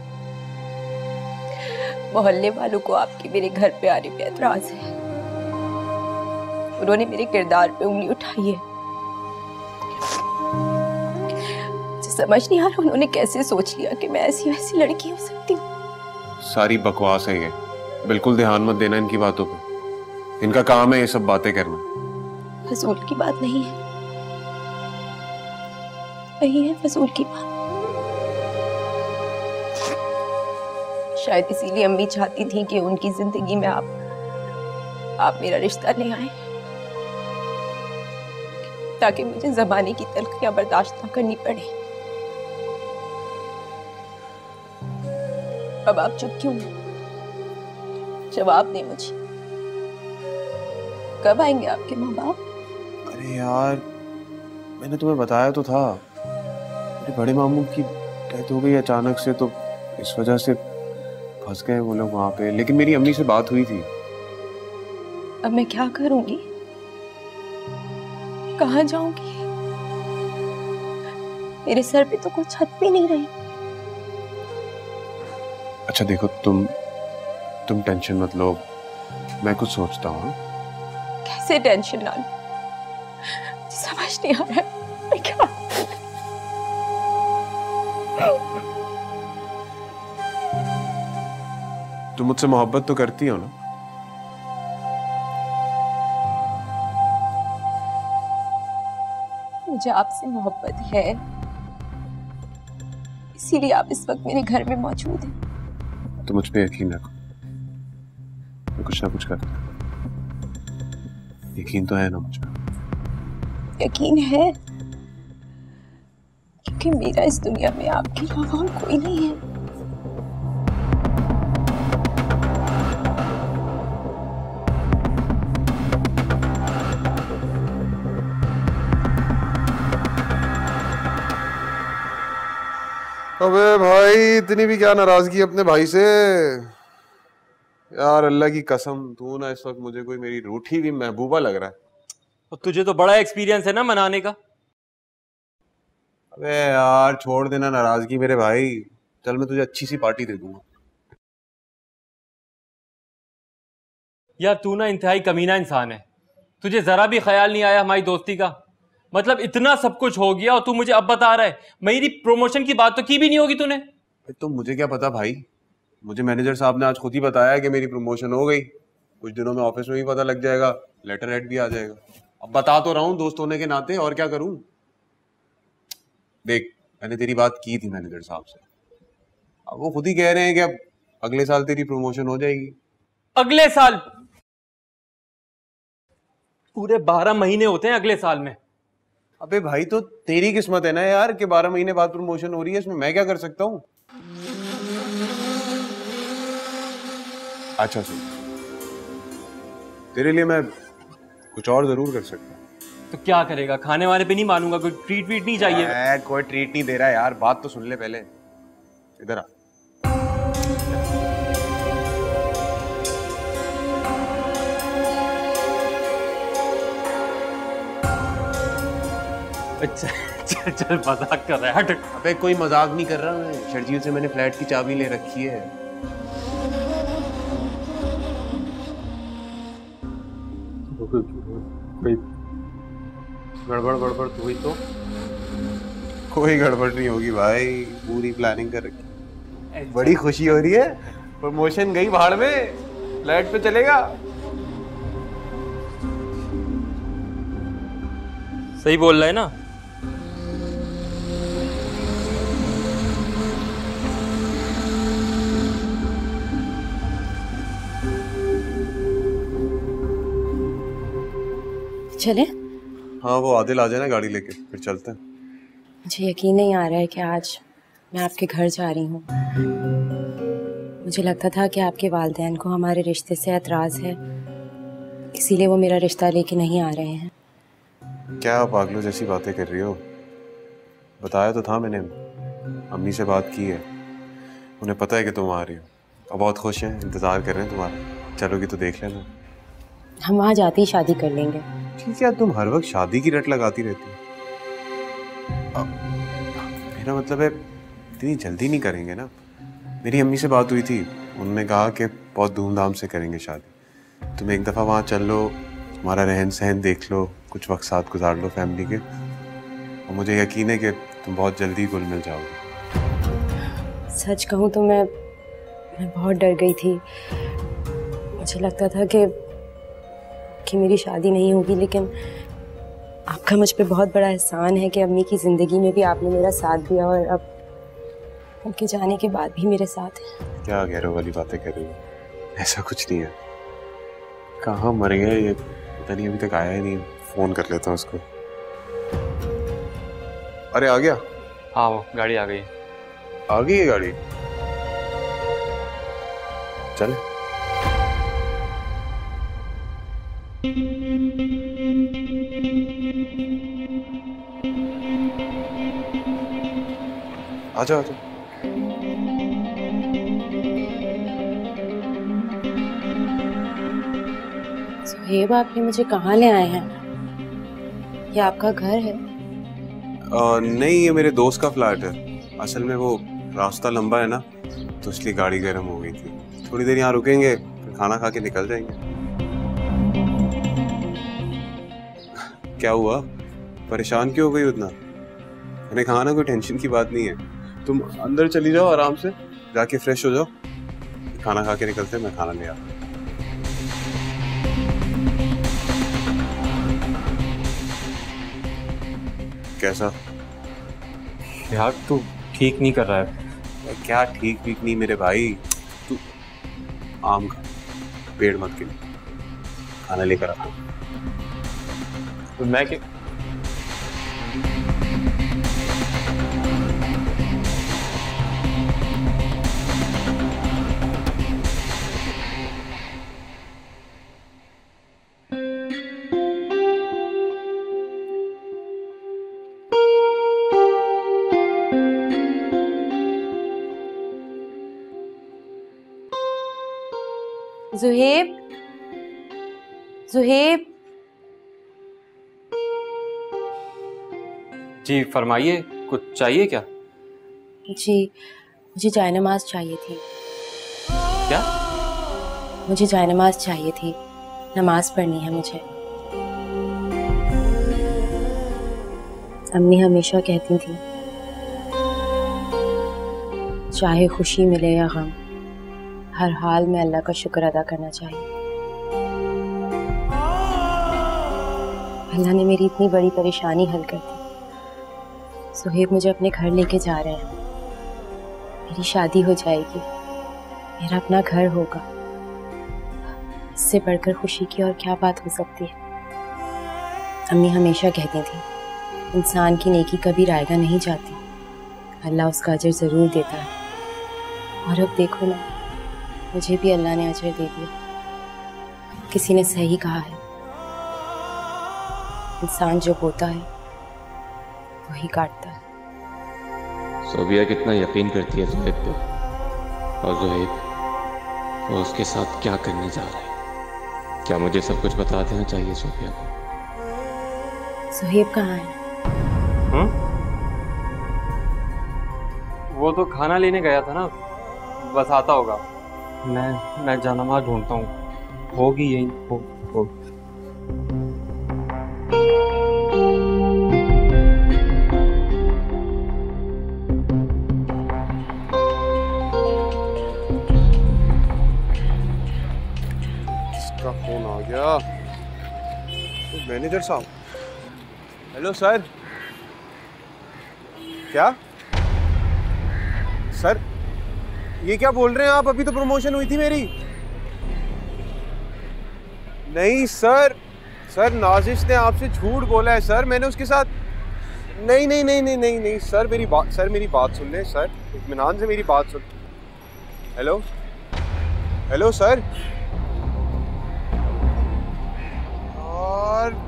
मोहल्ले वालों को आपके मेरे घर पे आने पे एतराज है। उन्होंने मेरे किरदार पे उंगली उठाई है। मुझे समझ नहीं आ रहा उन्होंने कैसे सोच लिया कि मैं ऐसी वैसी लड़की हो सकती हूँ। सारी बकवास है ये, बिल्कुल ध्यान मत देना इनकी बातों पे। इनका काम है ये सब बातें करना। फजूल की बात नहीं है, नहीं है फजूल की बात। शायद इसीलिए अम्मी चाहती थी कि उनकी जिंदगी में आप मेरा रिश्ता ले आए, ताकि मुझे ज़माने की तलखियां बर्दाश्त न करनी पड़े। अब आप चुप क्यों? जवाब दें मुझे, कब आएंगे आपके माँ बाप? अरे यार, मैंने तुम्हें बताया तो था, मेरे बड़े मामू की डेथ हो गई अचानक से, तो इस वजह से फंस गए वो लोग वहां पे। लेकिन मेरी अम्मी से बात हुई थी। अब मैं क्या करूंगी? कहाँ जाऊंगी? मेरे सर पे तो कोई छत भी नहीं रही। अच्छा देखो, तुम टेंशन मत लो, मैं कुछ सोचता हूँ। कैसे टेंशन ना लूं? समझ नहीं आ रहा मैं क्या। तुम मुझसे मोहब्बत तो करती हो ना? मुझे आपसे मोहब्बत है, इसीलिए आप इस वक्त मेरे घर में मौजूद हैं। तो मुझ पे यकीन रखो, मैं कुछ ना कुछ करता। यकीन तो है ना मुझ पे? यकीन है, क्योंकि मेरा इस दुनिया में आपके अलावा और कोई नहीं है। अबे भाई इतनी भी क्या नाराजगी अपने भाई से। यार अल्लाह की कसम तू ना इस वक्त मुझे कोई मेरी रूठी हुई महबूबा लग रहा है। और तुझे तो बड़ा एक्सपीरियंस है ना मनाने का। अबे यार छोड़ देना नाराजगी मेरे भाई, चल मैं तुझे अच्छी सी पार्टी दे दूंगा। यार तू ना इंतहाई कमीना इंसान है, तुझे जरा भी ख्याल नहीं आया हमारी दोस्ती का। मतलब इतना सब कुछ हो गया और तू मुझे अब बता रहा है, मेरी प्रमोशन की बात तो की भी नहीं होगी तूने। तो मुझे क्या पता भाई, मुझे मैनेजर साहब ने आज खुद ही बताया कि मेरी प्रमोशन हो गई। कुछ दिनों में ऑफिस में भी पता लग जाएगा, लेटर हेड भी आ जाएगा। अब बता तो रहा हूँ दोस्त होने के नाते, और क्या करूं। देख मैंने तेरी बात की थी मैनेजर साहब से, अब वो खुद ही कह रहे हैं कि अब अगले साल तेरी प्रमोशन हो जाएगी। अगले साल? पूरे 12 महीने होते हैं अगले साल में। अबे भाई तो तेरी किस्मत है ना यार कि 12 महीने बाद प्रमोशन हो रही है, इसमें मैं क्या कर सकता हूँ। अच्छा सुन, तेरे लिए मैं कुछ और जरूर कर सकता हूँ। तो क्या करेगा? खाने वाने पे नहीं मानूंगा, कोई ट्रीट वीट नहीं चाहिए? कोई ट्रीट नहीं दे रहा यार, बात तो सुन ले पहले, इधर आ। अच्छा चल चल मजाक कर रहा है, हट। अबे कोई मजाक नहीं कर रहा मैं, शर्जील से मैंने फ्लैट की चाबी ले रखी है। कोई गड़बड़ गड़बड़ तो हुई तो? कोई गड़बड़ नहीं होगी भाई, पूरी प्लानिंग कर रखी। बड़ी खुशी हो रही है, प्रमोशन गई भाड़ में, फ्लैट पे चलेगा। सही बोल रहा है ना? चले? हाँ वो आदिल आ जाए ना गाड़ी लेके, फिर चलते हैं। मुझे यकीन नहीं आ रहा है कि आज मैं आपके घर जा रही हूँ। मुझे लगता था कि आपके वालिदैन को हमारे रिश्ते से एतराज़ है, इसीलिए वो मेरा रिश्ता लेके नहीं आ रहे हैं। क्या पागलों जैसी बातें कर रही हो। बताया तो था मैंने, अम्मी से बात की है, उन्हें पता है कि तुम आ रही हो और बहुत खुश हैं, इंतज़ार कर रहे हैं तुम्हारा। चलोगी तो देख लेना। हम वहाँ जाते ही शादी कर लेंगे। ठीक है, तुम हर वक्त शादी की रट लगाती रहती हो। मेरा मतलब है इतनी जल्दी नहीं करेंगे ना। मेरी अम्मी से बात हुई थी, उन्होंने कहा कि बहुत धूमधाम से करेंगे शादी। तुम एक दफ़ा वहाँ चल लो, हमारा रहन सहन देख लो, कुछ वक्त साथ गुजार लो फैमिली के, और मुझे यकीन है कि तुम बहुत जल्दी घुल मिल जाओगे। सच कहूँ तो मैं बहुत डर गई थी। मुझे लगता था कि मेरी शादी नहीं होगी, लेकिन आपका मुझ पे बहुत बड़ा एहसान है कि अम्मी की ज़िंदगी में भी आपने मेरा साथ दिया और अब उनके जाने के बाद भी मेरे साथ है। क्या गैरों वाली बातें कर रही हो, ऐसा कुछ नहीं है। कहाँ मर गया ये, पता नहीं, अभी तक आया ही नहीं। फोन कर लेता हूँ उसको। अरे आ गया? हाँ वो गाड़ी आ गई। आ गई है गाड़ी? चल। आजा आजा। सुहेब, आप ये मुझे कहाँ ले आए हैं? ये आपका घर है? नहीं, ये मेरे दोस्त का फ्लैट है। असल में वो रास्ता लंबा है ना, तो इसलिए गाड़ी गर्म हो गई थी। थोड़ी देर यहाँ रुकेंगे, फिर खाना खा के निकल जाएंगे। क्या हुआ, परेशान क्यों हो गई उतना? मैंने कहा ना कोई टेंशन की बात नहीं है। तुम अंदर चली जाओ, आराम से जाके फ्रेश हो जाओ, खाना खा के निकलते हैं। मैं खाना ले आता हूँ। कैसा? यार तू ठीक नहीं कर रहा है। क्या ठीक ठीक नहीं मेरे भाई, तू आम खा, पेड़ मत गिर। खाना लेकर आता हूँ। तो मैं क्या? ज़ुहेब, ज़ुहेब। जी फरमाइए, कुछ चाहिए क्या? जी, मुझे जायनमाज चाहिए थी। क्या? मुझे जायनमाज चाहिए थी, नमाज पढ़नी है मुझे। अम्मी हमेशा कहती थी चाहे खुशी मिले या गम, हर हाल में अल्लाह का शुक्र अदा करना चाहिए। अल्लाह ने मेरी इतनी बड़ी परेशानी हल कर दी। सुहेब मुझे अपने घर लेके जा रहे हैं, मेरी शादी हो जाएगी, मेरा अपना घर होगा। इससे बढ़कर खुशी की और क्या बात हो सकती है। अम्मी हमेशा कहती थी इंसान की नेकी कभी रायगा नहीं जाती, अल्लाह उसका अजर ज़रूर देता है। और अब देखो ना, मुझे भी अल्लाह ने अजर दे दिया। किसी ने सही कहा है, इंसान जो बोता है वही काटता है। सोबिया कितना यकीन करती है ज़ुहैब पे, और ज़ुहैब वो उसके साथ क्या करने जा रहा है। क्या मुझे सब कुछ बता देना चाहिए सोबिया को? ज़ुहैब कहाँ है? वो तो खाना लेने गया था ना, बस आता होगा। मैं जायनमाज ढूंढता हूँ, होगी यही हो। किसका फोन आ गया? मैनेजर साहब। Hello sir. क्या सर, ये क्या बोल रहे हैं आप? अभी तो प्रमोशन हुई थी मेरी। नहीं सर, सर नाजिश ने आपसे झूठ बोला है सर, मैंने उसके साथ नहीं नहीं नहीं नहीं नहीं नहीं सर, मेरी बात सुन लें सर, इत्मीनान से मेरी बात सुन। Hello hello sir. और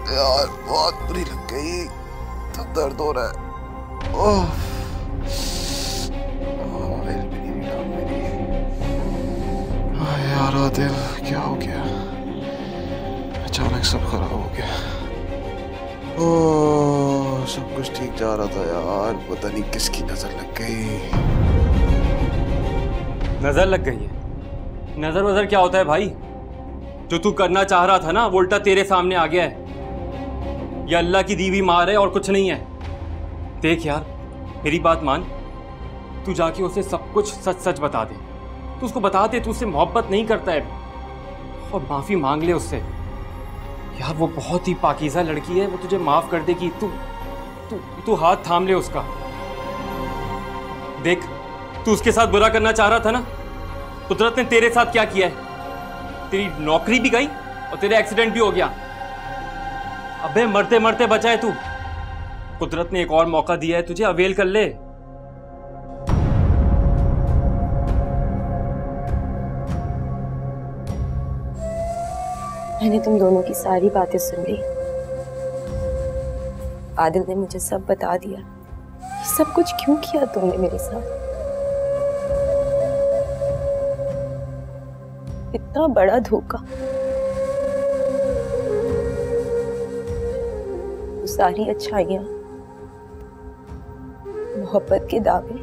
यार बहुत बुरी लग गई, तो दर्द हो रहा है। ओह यार आदिल, क्या हो गया? अचानक सब खराब हो गया। ओह सब कुछ ठीक जा रहा था यार, पता नहीं किसकी नजर लग गई। नजर लग गई है? नजर वजर क्या होता है भाई? जो तू करना चाह रहा था ना, वो उल्टा तेरे सामने आ गया है। ये अल्लाह की दी हुई मार है और कुछ नहीं है। देख यार, मेरी बात मान, तू जाके उसे सब कुछ सच सच बता दे। तू उसको बता दे तू उससे मोहब्बत नहीं करता है, और माफ़ी मांग ले उससे। यार वो बहुत ही पाकीज़ा लड़की है, वो तुझे माफ़ कर देगी। तू तू तू हाथ थाम ले उसका। देख, तू उसके साथ बुरा करना चाह रहा था ना, कुदरत ने तेरे साथ क्या किया है। तेरी नौकरी भी गई और तेरे एक्सीडेंट भी हो गया। अबे मरते मरते बचा है तू। कुदरत ने एक और मौका दिया है तुझे, अवेल कर ले। मैंने तुम दोनों की सारी बातें सुन ली। आदिल ने मुझे सब बता दिया। ये सब कुछ क्यों किया तुमने मेरे साथ? इतना बड़ा धोखा। सारी अच्छाइयां, मोहब्बत के दावे,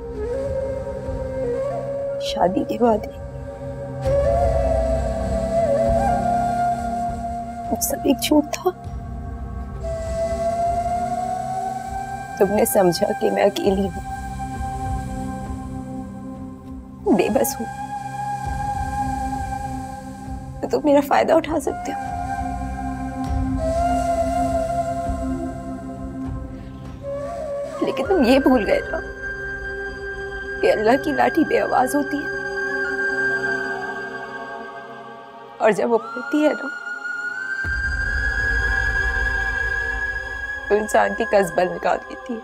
शादी के वादे, सब एक झूठ था। तुमने समझा कि मैं अकेली हूं, बेबस हूं, तो तुम मेरा फायदा उठा सकते हो। लेकिन तुम ये भूल गए ना कि अल्लाह की लाठी बेआवाज होती है, और जब वो पड़ती है ना तो इंसान की कसबल निकाल देती है।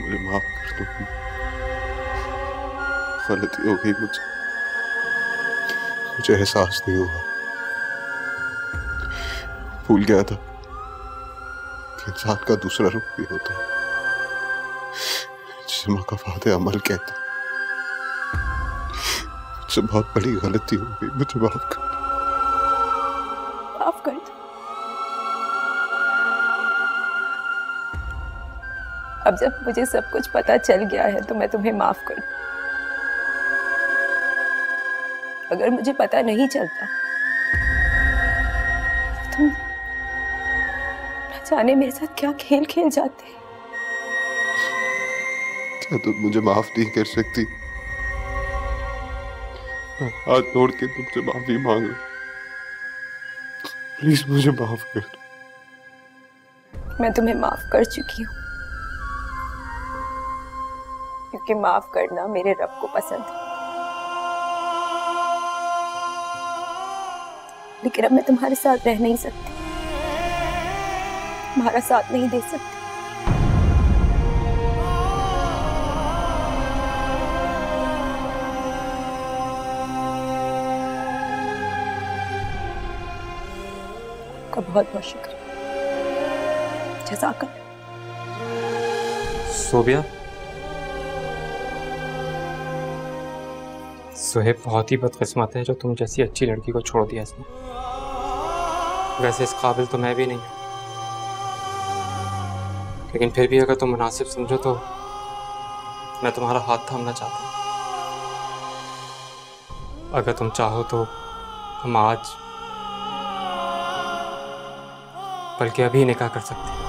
मुझे माफ कर दो, गलती हो गई मुझे एहसास नहीं हुआ। भूल गया था कि इंसान का दूसरा रूप भी होता है जिसे मकाफात अमल कहते हैं। मुझसे बहुत बड़ी गलती हो गई, मुझे माफ कर दो। माफ कर दो। अब जब मुझे सब कुछ पता चल गया है तो मैं तुम्हें माफ कर दूं। अगर मुझे पता नहीं चलता तो तुम न जाने मेरे साथ क्या खेल खेल जाते। क्या तुम मुझे माफ नहीं कर सकती? हाथ जोड़ के तुमसे माफी मांग रहा हूं, प्लीज मुझे माफ कर दो। मैं तुम्हें माफ कर चुकी हूँ क्योंकि माफ करना मेरे रब को पसंद है। लेकिन अब मैं तुम्हारे साथ रह नहीं सकती, तुम्हारा साथ नहीं दे सकती। आपका बहुत बहुत शुक्रिया। जज़ाकल्लाह। सोबिया, सुहेब बहुत ही बदकिस्मत है जो तुम जैसी अच्छी लड़की को छोड़ दिया इसने। वैसे इस काबिल तो मैं भी नहीं हूँ, लेकिन फिर भी अगर तुम मुनासिब समझो तो मैं तुम्हारा हाथ थामना चाहता हूँ। अगर तुम चाहो तो हम आज बल्कि अभी निकाह कर सकते हैं।